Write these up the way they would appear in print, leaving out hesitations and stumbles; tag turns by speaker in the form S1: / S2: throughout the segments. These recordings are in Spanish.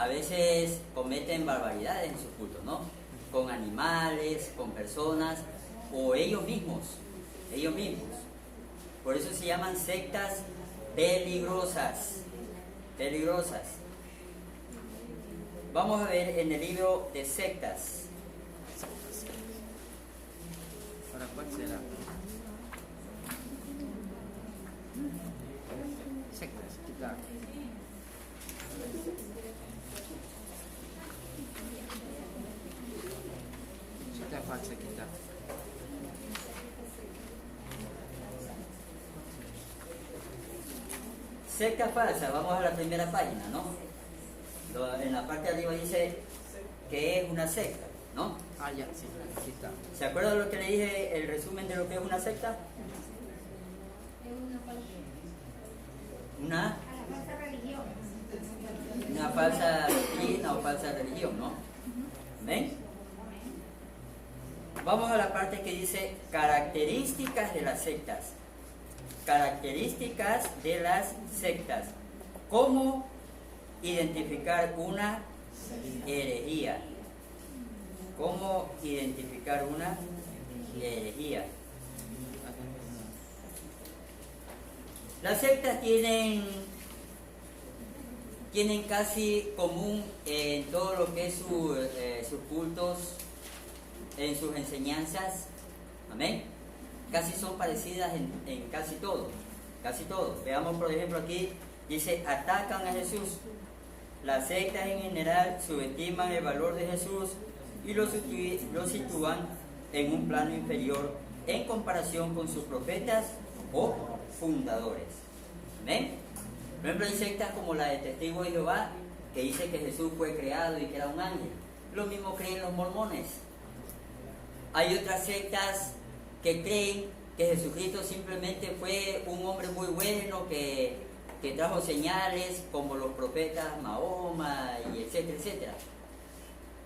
S1: a veces cometen barbaridades en sus cultos, ¿no? Con animales, con personas o ellos mismos. Por eso se llaman sectas peligrosas. Vamos a ver en el libro de sectas.
S2: ¿Para cuál será? Sectas, quitar. Secta falsa, quitar.
S1: Secta falsa, vamos a la primera página, ¿no? En la parte de arriba dice que es una secta, ¿no?
S2: Ah, ya, sí, aquí está.
S1: ¿Se acuerdan lo que le dije, el resumen de lo que es una secta? Una falsa doctrina o falsa religión, ¿no? ¿Ven? Vamos a la parte que dice características de las sectas. Características de las sectas. ¿Cómo identificar una herejía? ¿Cómo identificar una herejía? Las sectas tienen casi común en todo lo que es sus cultos, en sus enseñanzas. Amén. Casi son parecidas en casi todo. Veamos por ejemplo aquí, dice, atacan a Jesús. Las sectas en general subestiman el valor de Jesús y lo sitúan en un plano inferior en comparación con sus profetas o fundadores. ¿Ven? Por ejemplo, hay sectas como la de Testigos de Jehová, que dice que Jesús fue creado y que era un ángel. Lo mismo creen los mormones. Hay otras sectas que creen que Jesucristo simplemente fue un hombre muy bueno, que trajo señales como los profetas Mahoma y etcétera, etcétera.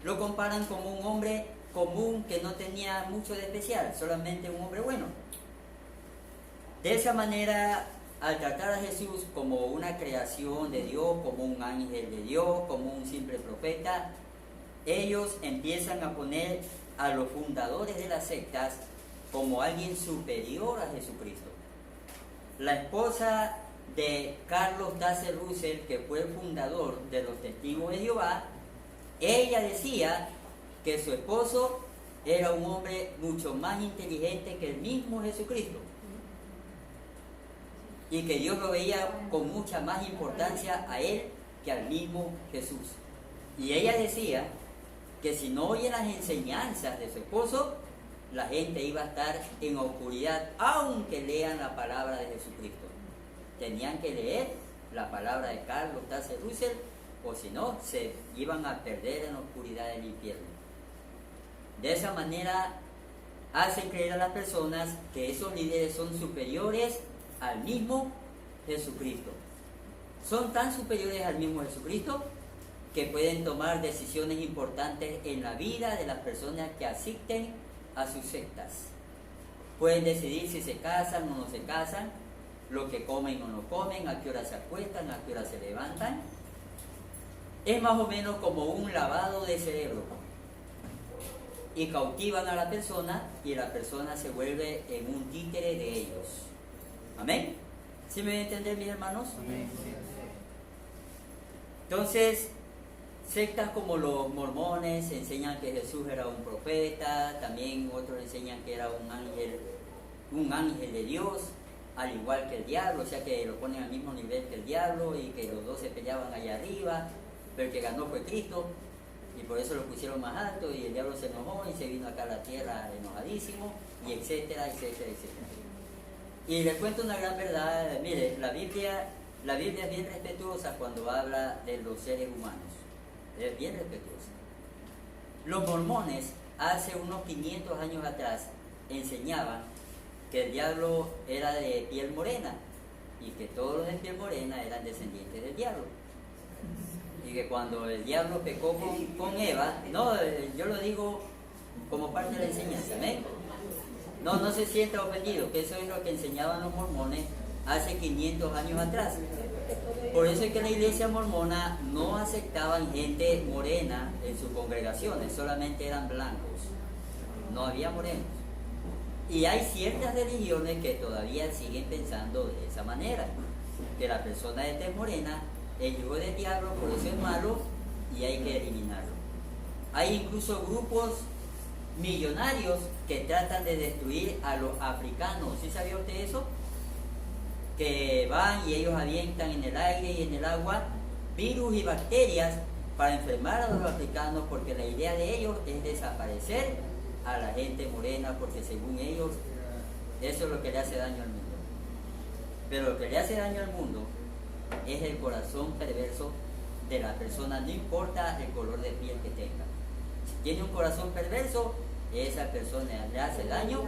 S1: Lo comparan como un hombre común que no tenía mucho de especial, solamente un hombre bueno. De esa manera, al tratar a Jesús como una creación de Dios, como un ángel de Dios, como un simple profeta, ellos empiezan a poner a los fundadores de las sectas como alguien superior a Jesucristo. La esposa de Carlos Taze Russell, que fue el fundador de los Testigos de Jehová, ella decía que su esposo era un hombre mucho más inteligente que el mismo Jesucristo y que Dios lo veía con mucha más importancia a él que al mismo Jesús. Y ella decía que si no oye las enseñanzas de su esposo, la gente iba a estar en oscuridad, aunque lean la palabra de Jesucristo. Tenían que leer la palabra de Carlos Taze Russell, o si no, se iban a perder en la oscuridad del infierno. De esa manera, hacen creer a las personas que esos líderes son superiores al mismo Jesucristo. Son tan superiores al mismo Jesucristo que pueden tomar decisiones importantes en la vida de las personas que asisten a sus sectas. Pueden decidir si se casan o no se casan, lo que comen o no comen, a qué hora se acuestan, a qué hora se levantan. Es más o menos como un lavado de cerebro. Y cautivan a la persona y la persona se vuelve en un títere de ellos. ¿Amén? ¿Sí me voy a entender, mis hermanos?
S2: Amén.
S1: Entonces, sectas como los mormones enseñan que Jesús era un profeta, también otros enseñan que era un ángel de Dios, al igual que el diablo, o sea que lo ponen al mismo nivel que el diablo y que los dos se peleaban allá arriba, pero el que ganó fue Cristo y por eso lo pusieron más alto y el diablo se enojó y se vino acá a la tierra enojadísimo y etcétera, etcétera, etcétera. Y les cuento una gran verdad. Mire, la Biblia es bien respetuosa cuando habla de los seres humanos, es bien respetuosa. Los mormones hace unos 500 años atrás enseñaban que el diablo era de piel morena y que todos los de piel morena eran descendientes del diablo. Y que cuando el diablo pecó con Eva, no, yo lo digo como parte de la enseñanza, ¿eh? No se sienta ofendido, que eso es lo que enseñaban los mormones hace 500 años atrás. Por eso es que la iglesia mormona no aceptaban gente morena en sus congregaciones, solamente eran blancos, no había morenos. Y hay ciertas religiones que todavía siguen pensando de esa manera, que la persona de tez morena es hijo del diablo, por eso es malo y hay que eliminarlo. Hay incluso grupos millonarios que tratan de destruir a los africanos. ¿Sí sabía usted eso? Que van y ellos avientan en el aire y en el agua virus y bacterias para enfermar a los africanos, porque la idea de ellos es desaparecer a la gente morena, porque según ellos eso es lo que le hace daño al mundo. Pero lo que le hace daño al mundo es el corazón perverso de la persona, no importa el color de piel que tenga. Si tiene un corazón perverso, esa persona le hace daño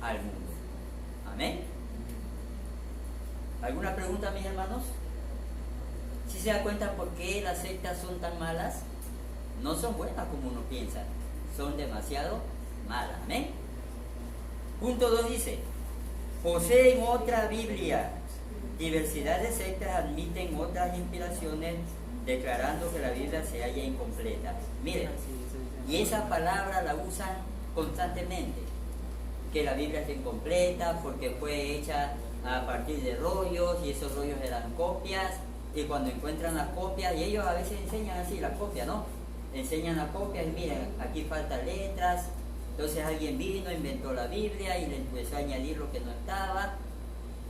S1: al mundo. Amén. ¿Alguna pregunta, mis hermanos? ¿Sí se da cuenta por qué las sectas son tan malas? No son buenas como uno piensa, son demasiado malas. Amén. Punto 2 dice: poseen otra Biblia. Diversidad de sectas admiten otras inspiraciones, declarando que la Biblia se halla incompleta. Miren, y esa palabra la usan constantemente, que la Biblia está incompleta porque fue hecha a partir de rollos y esos rollos eran copias, y cuando encuentran las copias, y ellos a veces enseñan así las copias, ¿no? Enseñan las copias y miren, aquí faltan letras, entonces alguien vino, inventó la Biblia y le empezó a añadir lo que no estaba,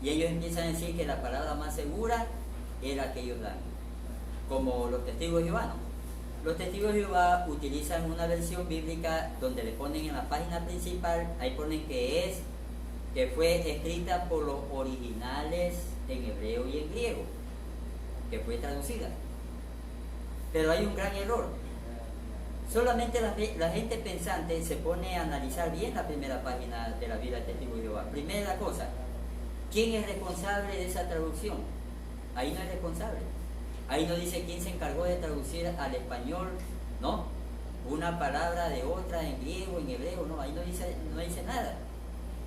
S1: y ellos empiezan a decir que la palabra más segura es la que ellos dan, como los testigos de Jehová, ¿no? Los testigos de Jehová utilizan una versión bíblica donde le ponen en la página principal, ahí ponen que fue escrita por los originales en hebreo y en griego, que fue traducida. Pero hay un gran error. Solamente la gente pensante se pone a analizar bien la primera página de la Biblia del Testigo de Jehová. Primera cosa, ¿quién es responsable de esa traducción? Ahí no es responsable. Ahí no dice quién se encargó de traducir al español, no, una palabra de otra en griego, en hebreo, no, ahí no dice nada.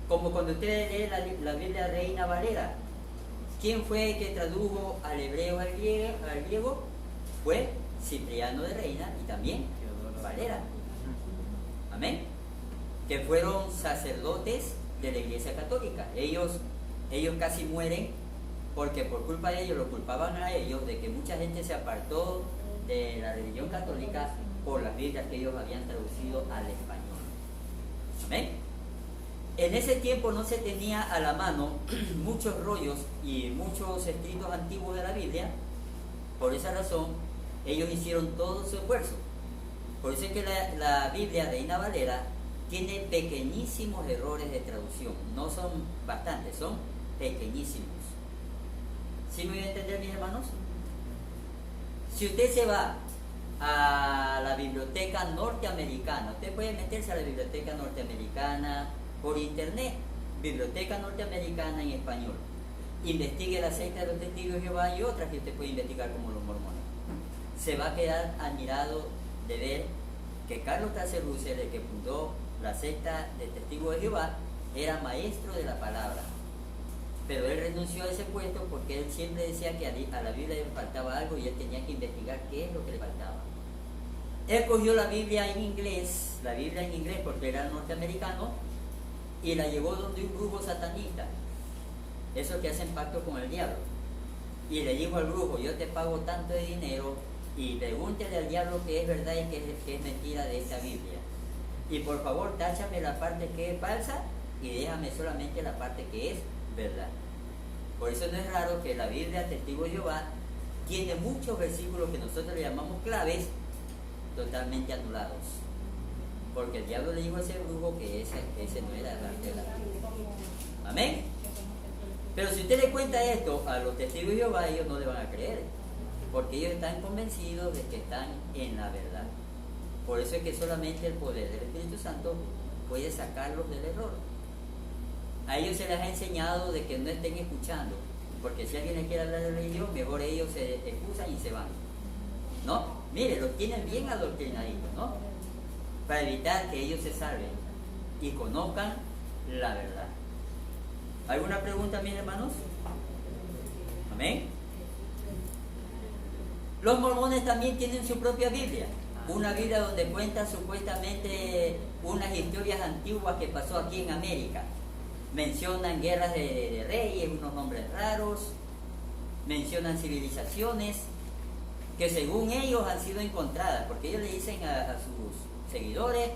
S1: Como cuando usted lee la Biblia Reina Valera, ¿quién fue el que tradujo al hebreo al griego? Fue Cipriano de Reina y también Valera. Amén. Que fueron sacerdotes de la Iglesia Católica. Ellos casi mueren porque por culpa de ellos, lo culpaban a ellos de que mucha gente se apartó de la religión católica por las Biblias que ellos habían traducido al español. Amén. En ese tiempo no se tenía a la mano muchos rollos y muchos escritos antiguos de la Biblia. Por esa razón, ellos hicieron todo su esfuerzo. Por eso es que la Biblia Reina Valera tiene pequeñísimos errores de traducción. No son bastantes, son pequeñísimos. ¿Sí me voy a entender, mis hermanos? Si usted se va a la biblioteca norteamericana, usted puede meterse a la biblioteca norteamericana por internet, biblioteca norteamericana en español. Investigue la secta de los testigos de Jehová y otras que usted puede investigar como los mormones. Se va a quedar admirado de ver que Carlos Taserruser, el que fundó la secta de testigos de Jehová, era maestro de la palabra. Pero él renunció a ese puesto porque él siempre decía que a la Biblia le faltaba algo y él tenía que investigar qué es lo que le faltaba. Él cogió la Biblia en inglés porque era norteamericano, y la llevó donde un brujo satanista, esos que hacen pacto con el diablo, y le dijo al brujo: yo te pago tanto de dinero y pregúntele al diablo qué es verdad y qué es mentira de esta Biblia, y por favor táchame la parte que es falsa y déjame solamente la parte que es verdad. Por eso no es raro que la Biblia Testigo de Jehová tiene muchos versículos que nosotros le llamamos claves totalmente anulados, porque el diablo le dijo a ese brujo que ese no era la verdad. Amén. Pero si usted le cuenta esto a los testigos de Jehová, ellos no le van a creer, porque ellos están convencidos de que están en la verdad. Por eso es que solamente el poder del Espíritu Santo puede sacarlos del error. A ellos se les ha enseñado de que no estén escuchando, porque si alguien les quiere hablar de religión, mejor ellos se excusan y se van, ¿no? Mire, los tienen bien adoctrinaditos, ¿no? Para evitar que ellos se salven y conozcan la verdad. ¿Alguna pregunta, mis hermanos? Amén. Los mormones también tienen su propia Biblia, una Biblia donde cuenta supuestamente unas historias antiguas que pasó aquí en América. Mencionan guerras de reyes, unos nombres raros, mencionan civilizaciones que según ellos han sido encontradas, porque ellos le dicen a sus seguidores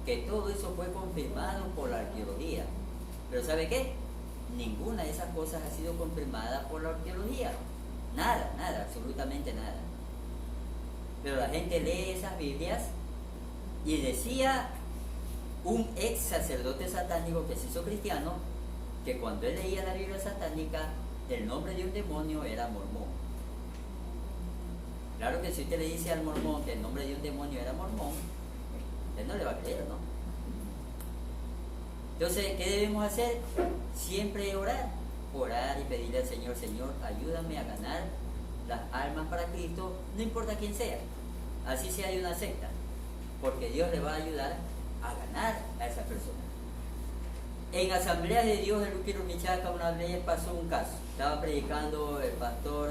S1: que todo eso fue confirmado por la arqueología. Pero ¿sabe qué? Ninguna de esas cosas ha sido confirmada por la arqueología. Nada, nada, absolutamente nada. Pero la gente lee esas Biblias y decía un ex sacerdote satánico que se hizo cristiano que cuando él leía la Biblia satánica el nombre de un demonio era mormón. Claro que si usted le dice al mormón que el nombre de un demonio era mormón, él no le va a creer, ¿no? Entonces, ¿qué debemos hacer? Siempre orar y pedirle al Señor: Señor, ayúdame a ganar las almas para Cristo, no importa quién sea, así sea de una secta, porque Dios le va a ayudar a ganar a esa persona. En Asambleas de Dios de Luquiro, Michoacán, una vez pasó un caso. Estaba predicando el pastor,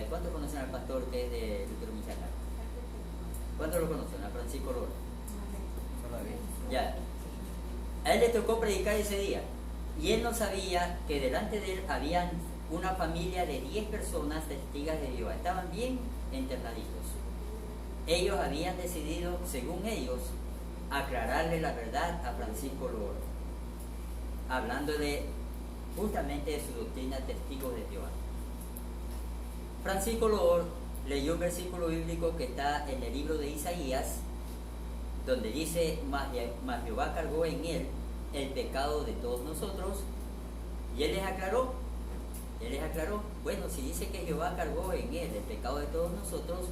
S1: ¿cuántos conocen al pastor que es de Luquiro, Michoacán? ¿Cuántos lo conocen? A Francisco Lora. Ya. A él le tocó predicar ese día y él no sabía que delante de él habían una familia de 10 personas testigos de Jehová. Estaban bien internaditos. Ellos habían decidido, según ellos, aclararle la verdad a Francisco Lora, hablándole justamente de su doctrina testigos de Jehová. Francisco Lora leyó un versículo bíblico que está en el libro de Isaías, donde dice: mas Jehová cargó en él el pecado de todos nosotros. Y él les aclaró, bueno, si dice que Jehová cargó en él el pecado de todos nosotros,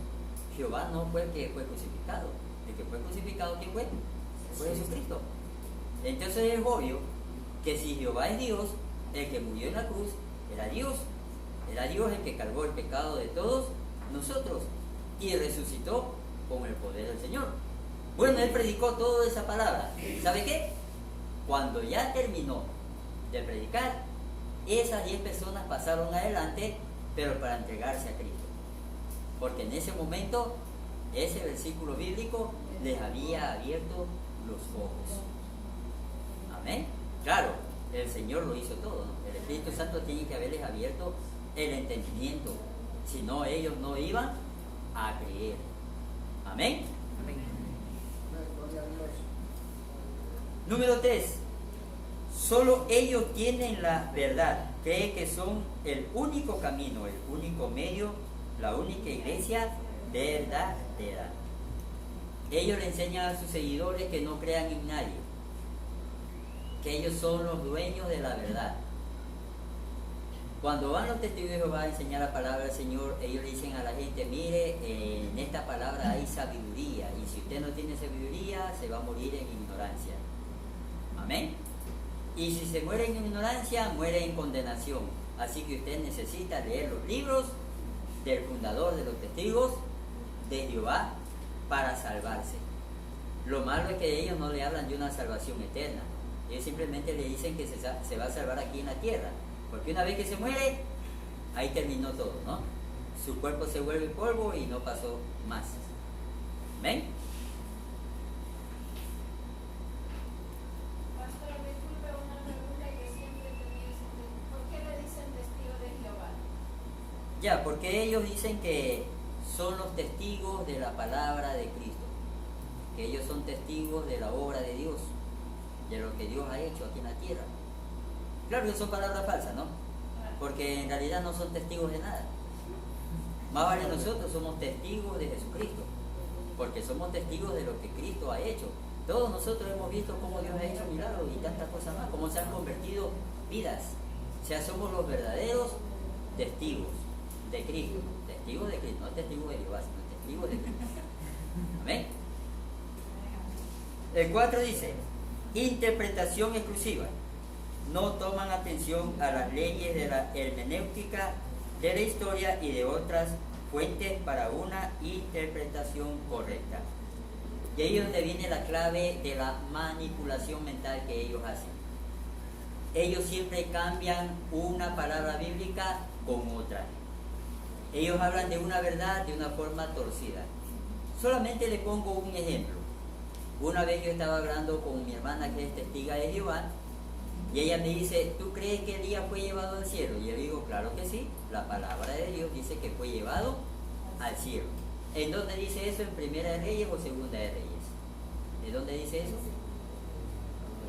S1: Jehová no fue el que fue crucificado. El que fue crucificado, ¿quién fue? Fue Jesucristo. Entonces es obvio que si Jehová es Dios, el que murió en la cruz era Dios el que cargó el pecado de todos nosotros y resucitó con el poder del Señor. Bueno, él predicó toda esa palabra. ¿Sabe qué? Cuando ya terminó de predicar, esas 10 personas pasaron adelante, pero para entregarse a Cristo. Porque en ese momento, ese versículo bíblico les había abierto los ojos. Amén. Claro, el Señor lo hizo todo, ¿no? El Espíritu Santo tiene que haberles abierto el entendimiento. Si no, ellos no iban a creer. Amén. Número 3. Solo ellos tienen la verdad. Creen que son el único camino, el único medio, la única iglesia verdadera. Ellos le enseñan a sus seguidores que no crean en nadie, que ellos son los dueños de la verdad. Cuando van los testigos de Jehová a enseñar la palabra del Señor, ellos le dicen a la gente: mire, en esta palabra hay sabiduría, y si usted no tiene sabiduría, se va a morir en ignorancia. Amén. Y si se muere en ignorancia, muere en condenación. Así que usted necesita leer los libros del fundador de los testigos de Jehová para salvarse. Lo malo es que ellos no le hablan de una salvación eterna. Ellos simplemente le dicen que se va a salvar aquí en la tierra, porque una vez que se muere, ahí terminó todo, ¿no? Su cuerpo se vuelve polvo y no pasó más. ¿Ven?
S3: Pastor, disculpe una pregunta que siempre tenía. ¿Por qué le dicen testigo de Jehová?
S1: Ya, porque ellos dicen que son los testigos de la palabra de Cristo, que ellos son testigos de la obra de Dios, de lo que Dios ha hecho aquí en la tierra. Claro que son palabras falsas, ¿no? Porque en realidad no son testigos de nada. Más vale nosotros somos testigos de Jesucristo, porque somos testigos de lo que Cristo ha hecho. Todos nosotros hemos visto cómo Dios ha hecho milagros y tantas cosas más, cómo se han convertido vidas. O sea, somos los verdaderos testigos de Cristo. Testigos de Cristo, no testigos de Jehová, sino testigos de Cristo. Amén. El 4 dice: interpretación exclusiva. No toman atención a las leyes de la hermenéutica de la historia y de otras fuentes para una interpretación correcta. Y ahí es donde viene la clave de la manipulación mental que ellos hacen. Ellos siempre cambian una palabra bíblica con otra. Ellos hablan de una verdad de una forma torcida. Solamente le pongo un ejemplo. Una vez yo estaba hablando con mi hermana que es testiga de Jehová, y ella me dice, ¿tú crees que Elías fue llevado al cielo? Y yo digo, claro que sí, la palabra de Dios dice que fue llevado al cielo. ¿En dónde dice eso? ¿En Primera de Reyes o Segunda de Reyes? ¿En dónde dice eso?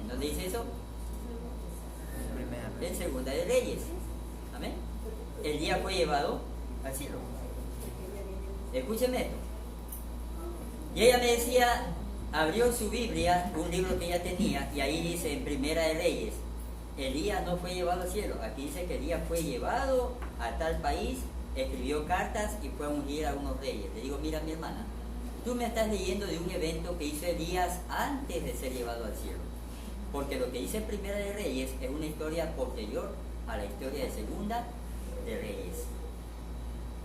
S1: ¿En dónde dice eso? En Segunda de Reyes. Amén. Elías fue llevado al cielo. Escúcheme esto. Y ella me decía, abrió su Biblia, un libro que ella tenía, y ahí dice en Primera de Reyes, Elías no fue llevado al cielo. Aquí dice que Elías fue llevado a tal país, escribió cartas y fue a ungir a unos reyes. Le digo, mira mi hermana, tú me estás leyendo de un evento que hizo Elías antes de ser llevado al cielo. Porque lo que dice en Primera de Reyes es una historia posterior a la historia de Segunda de Reyes.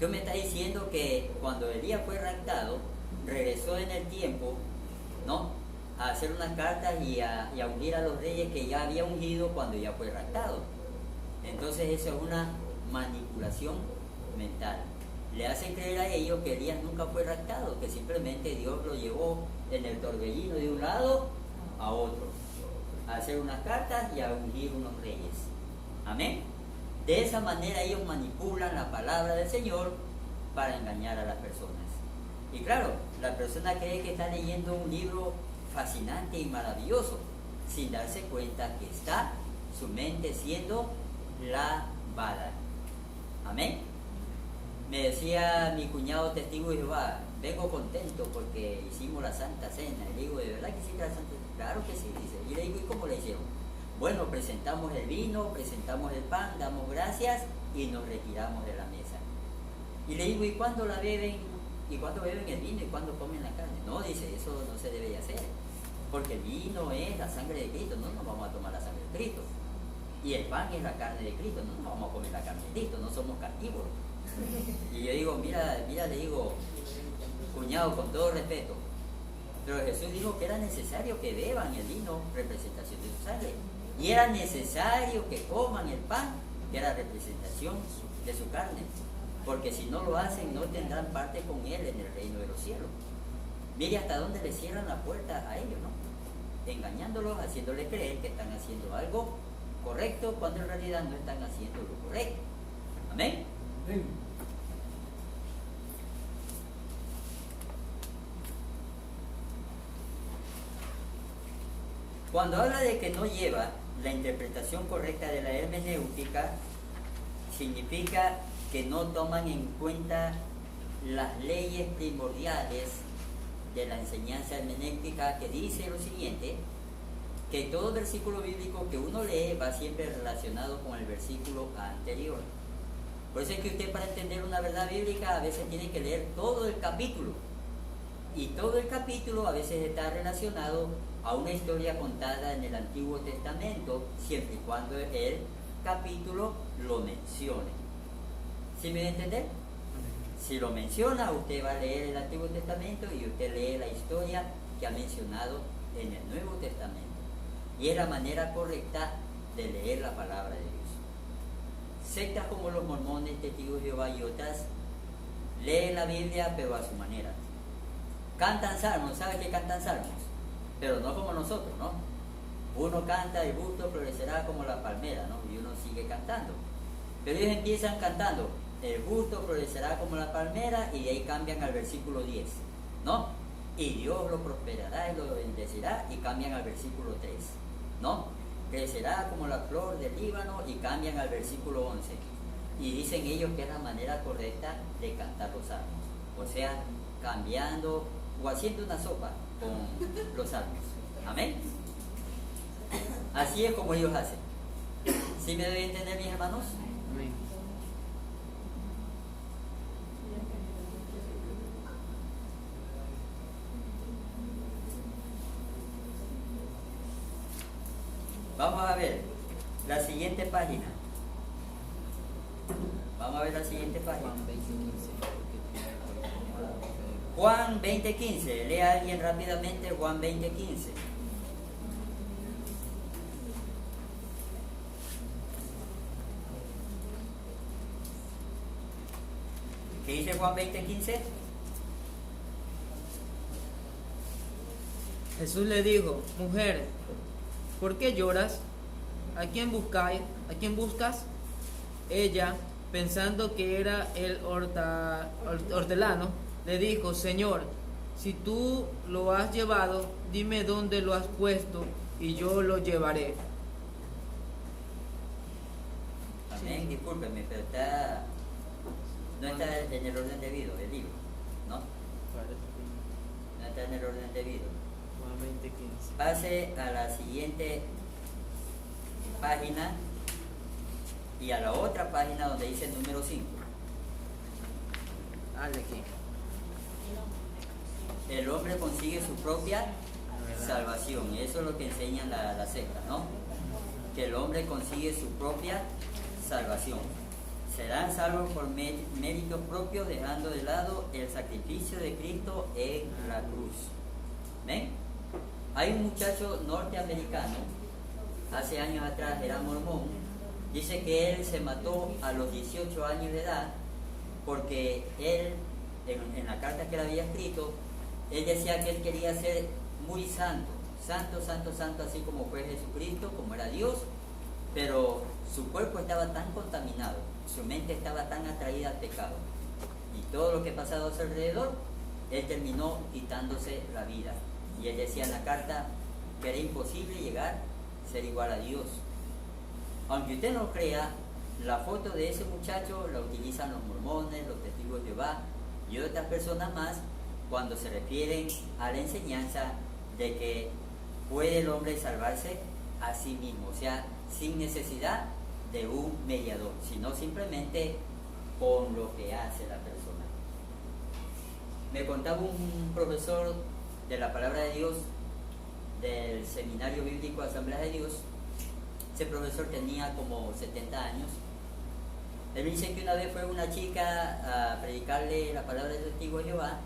S1: Tú me estás diciendo que cuando Elías fue raptado, regresó en el tiempo, ¿no?, a hacer unas cartas y a ungir a los reyes que ya había ungido cuando ya fue raptado. Entonces eso es una manipulación mental. Le hacen creer a ellos que Elías nunca fue raptado, que simplemente Dios lo llevó en el torbellino de un lado a otro, a hacer unas cartas y a ungir unos reyes. Amén. De esa manera ellos manipulan la palabra del Señor para engañar a las personas. Y claro, la persona cree que está leyendo un libro fascinante y maravilloso, sin darse cuenta que está su mente siendo lavada. Amén. Me decía mi cuñado testigo de Jehová, vengo contento porque hicimos la Santa Cena. Y le digo, ¿de verdad que hiciste la Santa Cena? Claro que sí, dice. Y le digo, ¿y cómo le hicieron? Bueno, presentamos el vino, presentamos el pan, damos gracias y nos retiramos de la mesa. Y le digo, ¿y cuándo la beben? ¿Y cuándo beben el vino? ¿Y cuándo comen la carne? No, dice, eso no se debe de hacer. Porque el vino es la sangre de Cristo, no nos vamos a tomar la sangre de Cristo. Y el pan es la carne de Cristo, no nos vamos a comer la carne de Cristo, no somos carnívoros. Y yo digo, mira, le digo, cuñado, con todo respeto, pero Jesús dijo que era necesario que beban el vino, representación de su sangre. Y era necesario que coman el pan, que era representación de su carne. Porque si no lo hacen, no tendrán parte con Él en el reino de los cielos. Mire hasta dónde le cierran la puerta a ellos, ¿no? Engañándolos, haciéndoles creer que están haciendo algo correcto, cuando en realidad no están haciendo lo correcto. Amén. Cuando habla de que no lleva la interpretación correcta de la hermenéutica, significa que no toman en cuenta las leyes primordiales de la enseñanza hermenéutica, que dice lo siguiente, que todo versículo bíblico que uno lee va siempre relacionado con el versículo anterior. Por eso es que usted, para entender una verdad bíblica, a veces tiene que leer todo el capítulo, y todo el capítulo a veces está relacionado a una historia contada en el Antiguo Testamento, siempre y cuando el capítulo lo mencione. ¿Sí me va a entender? Si lo menciona, usted va a leer el Antiguo Testamento y usted lee la historia que ha mencionado en el Nuevo Testamento. Y es la manera correcta de leer la palabra de Dios. Sectas como los mormones, testigos de Jehová y otras, leen la Biblia pero a su manera. Cantan salmos, ¿sabe qué cantan salmos? Pero no como nosotros, ¿no? Uno canta, el busto florecerá como la palmera, ¿no? Y uno sigue cantando. Pero ellos empiezan cantando, el busto florecerá como la palmera, y de ahí cambian al versículo 10, ¿no? Y Dios lo prosperará y lo bendecirá, y cambian al versículo 3, ¿no? Crecerá como la flor del Líbano, y cambian al versículo 11. Y dicen ellos que es la manera correcta de cantar los salmos. O sea, cambiando o haciendo una sopa con los salmos. Amén. Así es como ellos hacen. ¿Sí me deben entender, mis hermanos?
S2: Amén.
S1: Vamos a ver la siguiente página. Vamos a ver la siguiente página.
S2: Juan 20:15.
S1: Juan 20:15. Lea alguien rápidamente Juan 20:15. Juan 20:15.
S2: Jesús le dijo, mujer, ¿por qué lloras? ¿A quién buscáis? ¿A quién buscas? Ella, pensando que era el hortelano, le dijo, Señor, si tú lo has llevado, dime dónde lo has puesto y yo lo llevaré.
S1: Amén, discúlpeme, pero no está en el orden debido el libro, ¿no? No está en el orden debido.
S2: Juan 20:15.
S1: Pase a la siguiente página y a la otra página donde dice el número 5.
S2: Dale aquí.
S1: El hombre consigue su propia salvación, y eso es lo que enseñan la secta, ¿no? Que el hombre consigue su propia salvación. Serán salvos por méritos propios, dejando de lado el sacrificio de Cristo en la cruz. ¿Ven? Hay un muchacho norteamericano, hace años atrás era mormón, dice que él se mató a los 18 años de edad porque él, en la carta que él había escrito, él decía que él quería ser muy santo, así como fue Jesucristo, como era Dios, pero su cuerpo estaba tan contaminado, su mente estaba tan atraída al pecado, y todo lo que pasaba a su alrededor, él terminó quitándose la vida. Y él decía en la carta que era imposible llegar a ser igual a Dios. Aunque usted no crea, la foto de ese muchacho la utilizan los mormones, los testigos de Jehová y otras personas más cuando se refieren a la enseñanza de que puede el hombre salvarse a sí mismo, o sea, sin necesidad de un mediador, sino simplemente con lo que hace la persona. Me contaba un profesor de la Palabra de Dios del Seminario Bíblico Asamblea de Dios. Ese profesor tenía como 70 años. Él dice que una vez fue una chica a predicarle la palabra del testigo de Jehová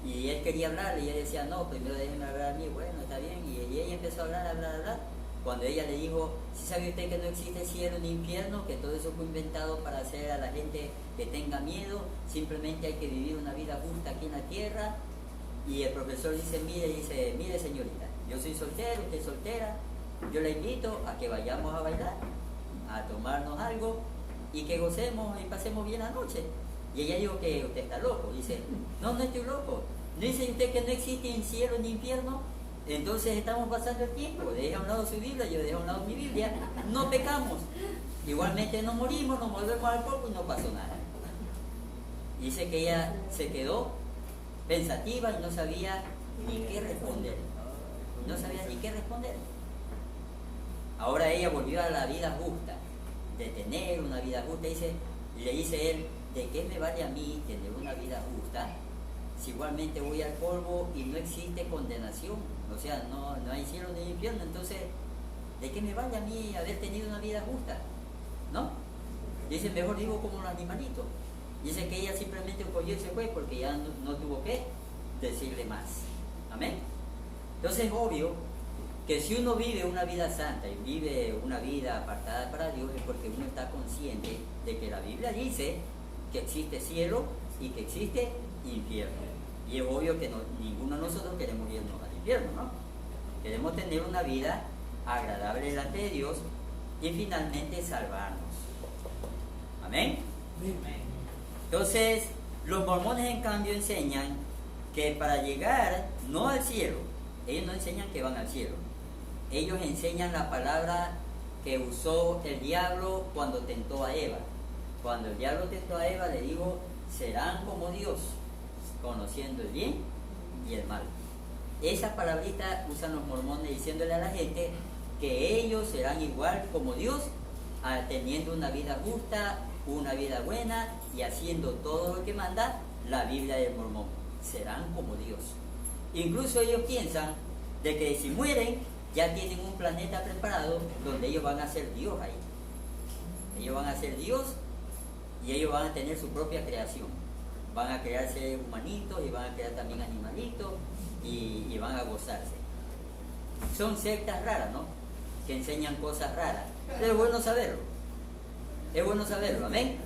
S1: y él quería hablarle y él decía, no, primero déjeme hablar a mí. Bueno, está bien, y ella empezó a hablar. Cuando ella le dijo, ¿sí sabe usted que no existe cielo ni infierno? Que todo eso fue inventado para hacer a la gente que tenga miedo, simplemente hay que vivir una vida justa aquí en la tierra. Y el profesor dice, mire señorita, yo soy soltero, usted es soltera, yo la invito a que vayamos a bailar, a tomarnos algo y que gocemos y pasemos bien la noche. Y ella dijo que usted está loco. Dice, no estoy loco. ¿No dice usted que no existe ni cielo ni infierno? Entonces estamos pasando el tiempo, deja a un lado su Biblia, yo dejo a un lado mi Biblia, no pecamos. Igualmente no morimos, nos volvemos al polvo y no pasó nada. Dice que ella se quedó pensativa y no sabía ni qué responder. Ahora ella volvió a la vida justa, de tener una vida justa. Le dice él, ¿de qué me vale a mí tener una vida justa si igualmente voy al polvo y no existe condenación? O sea, no hay cielo ni infierno. Entonces, ¿de qué me vale a mí haber tenido una vida justa? ¿No? Dice, mejor vivo como un animalito. Dice que ella simplemente cogió y se fue porque ya no tuvo que decirle más. Amén. Entonces es obvio que si uno vive una vida santa y vive una vida apartada para Dios, es porque uno está consciente de que la Biblia dice que existe cielo y que existe infierno. Y es obvio que ninguno de nosotros queremos irnos al infierno, ¿no? Queremos tener una vida agradable delante de Dios y finalmente salvarnos. Amén. Entonces, los mormones en cambio enseñan que para llegar no al cielo, ellos no enseñan que van al cielo, ellos enseñan la palabra que usó el diablo cuando tentó a Eva. Cuando el diablo tentó a Eva, le dijo, serán como Dios, conociendo el bien y el mal. Esa palabrita usan los mormones diciéndole a la gente que ellos serán igual como Dios, teniendo una vida justa, una vida buena y haciendo todo lo que manda la Biblia del mormón. Serán como Dios. Incluso ellos piensan de que si mueren ya tienen un planeta preparado donde ellos van a ser Dios ahí. Ellos van a ser Dios y ellos van a tener su propia creación. Van a crearse humanitos y van a crear también animalitos y van a gozarse. Son sectas raras, ¿no? Que enseñan cosas raras. Pero es bueno saberlo. Es bueno saberlo, amén.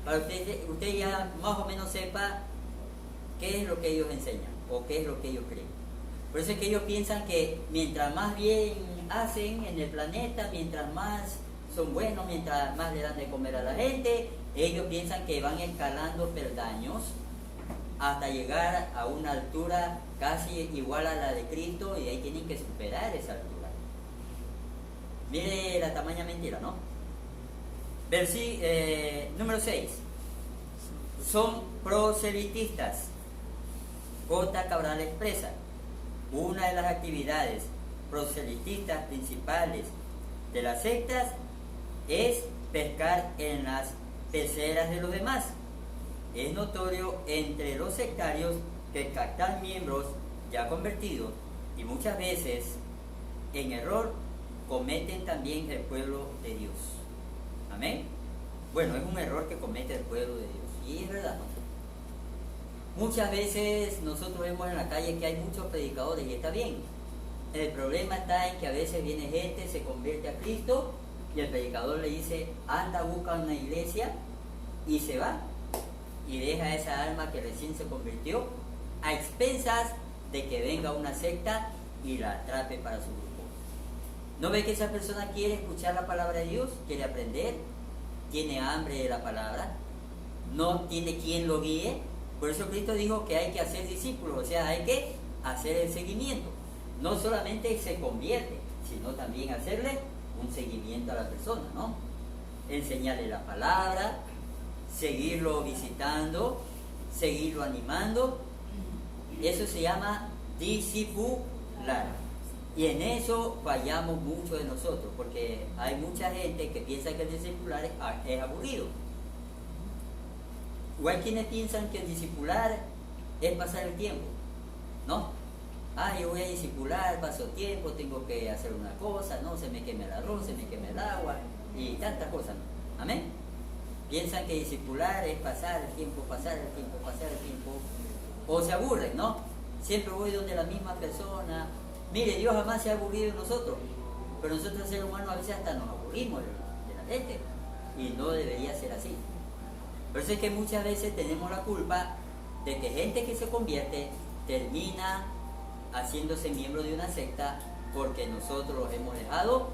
S1: para que usted ya más o menos sepa qué es lo que ellos enseñan o qué es lo que ellos creen. Por eso es que ellos piensan que mientras más bien hacen en el planeta, mientras más son buenos, mientras más le dan de comer a la gente, ellos piensan que van escalando peldaños hasta llegar a una altura casi igual a la de Cristo, y ahí tienen que superar esa altura. Mire la tamaña mentira, ¿no? Número 6. Son proselitistas. J. Cabral expresa: una de las actividades proselitistas principales de las sectas es pescar en las peceras de los demás. Es notorio entre los sectarios que captan miembros ya convertidos y muchas veces en error cometen también el pueblo de Dios. Amén. Bueno, es un error que comete el pueblo de Dios, y es verdad, ¿no? Muchas veces nosotros vemos en la calle que hay muchos predicadores, y está bien. El problema está en que a veces viene gente, se convierte a Cristo, y el predicador le dice: anda, busca una iglesia, y se va y deja esa alma que recién se convirtió a expensas de que venga una secta y la atrape para su grupo. ¿No ve que esa persona quiere escuchar la palabra de Dios? ¿Quiere aprender? ¿Tiene hambre de la palabra? ¿No tiene quien lo guíe? Por eso Cristo dijo que hay que hacer discípulos, o sea, hay que hacer el seguimiento. No solamente se convierte, sino también hacerle un seguimiento a la persona, ¿no? Enseñarle la palabra, seguirlo visitando, seguirlo animando. Eso se llama discipular. Y en eso fallamos mucho de nosotros, porque hay mucha gente que piensa que el discipular es aburrido. O hay quienes piensan que el discipular es pasar el tiempo, ¿no? Yo voy a discipular, paso tiempo, tengo que hacer una cosa, no, se me quema el arroz, se me quema el agua y tantas cosas, ¿no? Amén. Piensan que discipular es pasar el tiempo, pasar el tiempo, pasar el tiempo, o se aburren, ¿no? Siempre voy donde la misma persona. Mire, Dios jamás se ha aburrido de nosotros, pero nosotros seres humanos a veces hasta nos aburrimos de la gente, y no debería ser así. Por eso es que muchas veces tenemos la culpa de que gente que se convierte termina haciéndose miembro de una secta porque nosotros los hemos dejado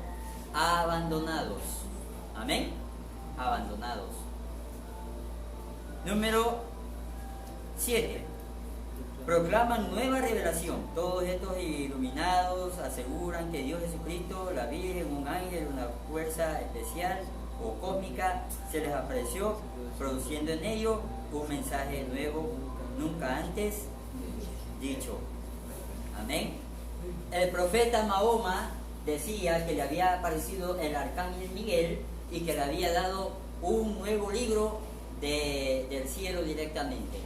S1: abandonados. Amén. Abandonados. Número 7. Proclaman nueva revelación. Todos estos iluminados aseguran que Dios Jesucristo, la Virgen, un ángel, una fuerza especial o cósmica se les apareció, produciendo en ellos un mensaje nuevo, nunca antes dicho. Amén. El profeta Mahoma decía que le había aparecido el arcángel Miguel y que le había dado un nuevo libro del cielo directamente.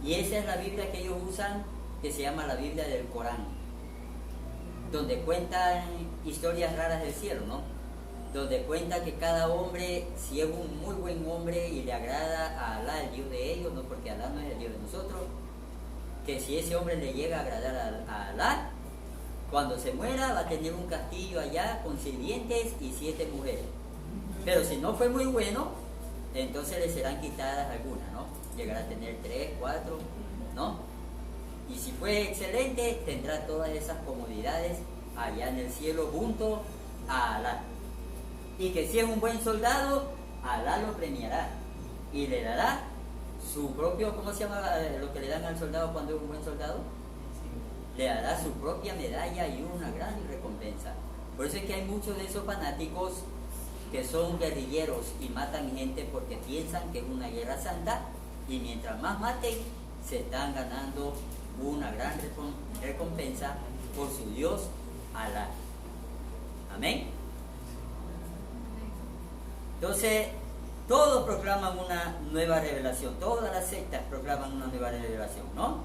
S1: Y esa es la Biblia que ellos usan, que se llama la Biblia del Corán, donde cuentan historias raras del cielo, ¿no? Donde cuenta que cada hombre, si es un muy buen hombre y le agrada a Alá, el Dios de ellos, no, porque Alá no es el Dios de nosotros, que si ese hombre le llega a agradar a Alá, cuando se muera va a tener un castillo allá con sirvientes y 7 mujeres. Pero si no fue muy bueno, entonces le serán quitadas algunas, ¿no? Llegará a tener 3, 4, ¿no? Y si fue excelente, tendrá todas esas comodidades allá en el cielo junto a Alá. Y que si es un buen soldado, Alá lo premiará y le dará su propio, ¿cómo se llama lo que le dan al soldado cuando es un buen soldado? Le dará su propia medalla y una gran recompensa. Por eso es que hay muchos de esos fanáticos que son guerrilleros y matan gente porque piensan que es una guerra santa, y mientras más maten, se están ganando una gran recompensa por su Dios Alá. Amén. Entonces, todos proclaman una nueva revelación, todas las sectas proclaman una nueva revelación, ¿no?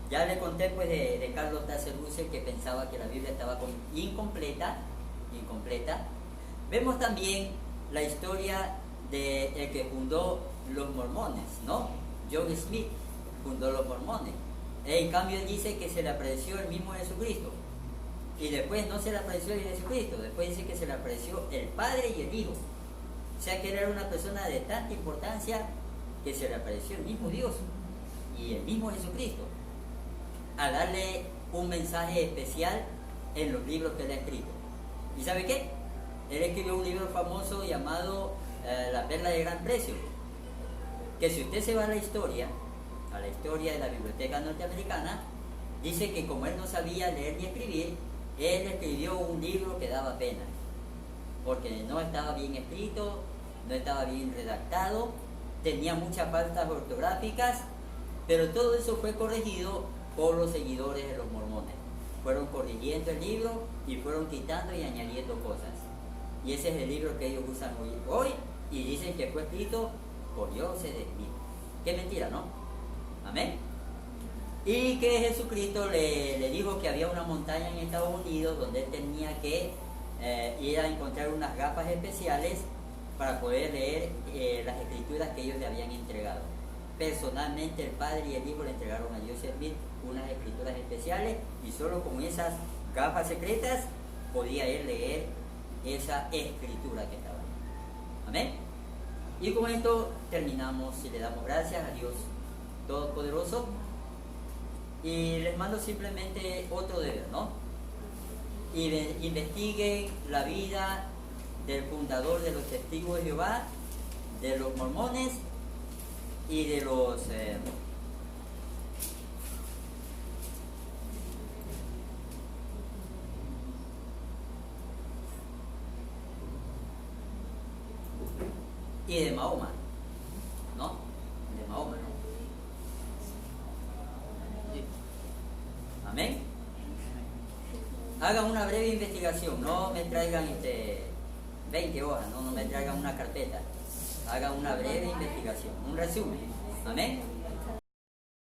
S1: Ya le conté pues de Carlos Taserluce, que pensaba que la Biblia estaba incompleta. Vemos también la historia de el que fundó los mormones, ¿no? John Smith fundó los mormones. En cambio él dice que se le apareció el mismo Jesucristo, y después no se le apareció el Jesucristo, después dice que se le apareció el Padre y el Hijo. O sea que él era una persona de tanta importancia que se le apareció el mismo Dios y el mismo Jesucristo a darle un mensaje especial en los libros que él ha escrito. ¿Y sabe qué? Él escribió un libro famoso llamado La Perla de Gran Precio, que si usted se va a la historia de la Biblioteca Norteamericana, dice que como él no sabía leer ni escribir, él escribió un libro que daba pena, porque no estaba bien escrito, no estaba bien redactado, tenía muchas faltas ortográficas, pero todo eso fue corregido por los seguidores de los mormones. Fueron corrigiendo el libro y fueron quitando y añadiendo cosas. Y ese es el libro que ellos usan hoy y dicen que fue escrito por Joseph Smith. Qué mentira, ¿no? Amén. Y que Jesucristo le dijo que había una montaña en Estados Unidos donde él tenía que ir a encontrar unas gafas especiales para poder leer las escrituras que ellos le habían entregado. Personalmente el Padre y el Hijo le entregaron a Joseph Smith unas escrituras especiales y solo con esas gafas secretas podía él leer esa escritura que estaba ahí. Amén. Y con esto terminamos y le damos gracias a Dios Todopoderoso. Y les mando simplemente otro deber, ¿no? Y investiguen la vida del fundador de los Testigos de Jehová, de los mormones y de los y de Mahoma, ¿no? De Mahoma, ¿no? Amén. Hagan una breve investigación, no me traigan 20 hojas, no me traigan una carpeta. Hagan una breve investigación, un resumen. Amén.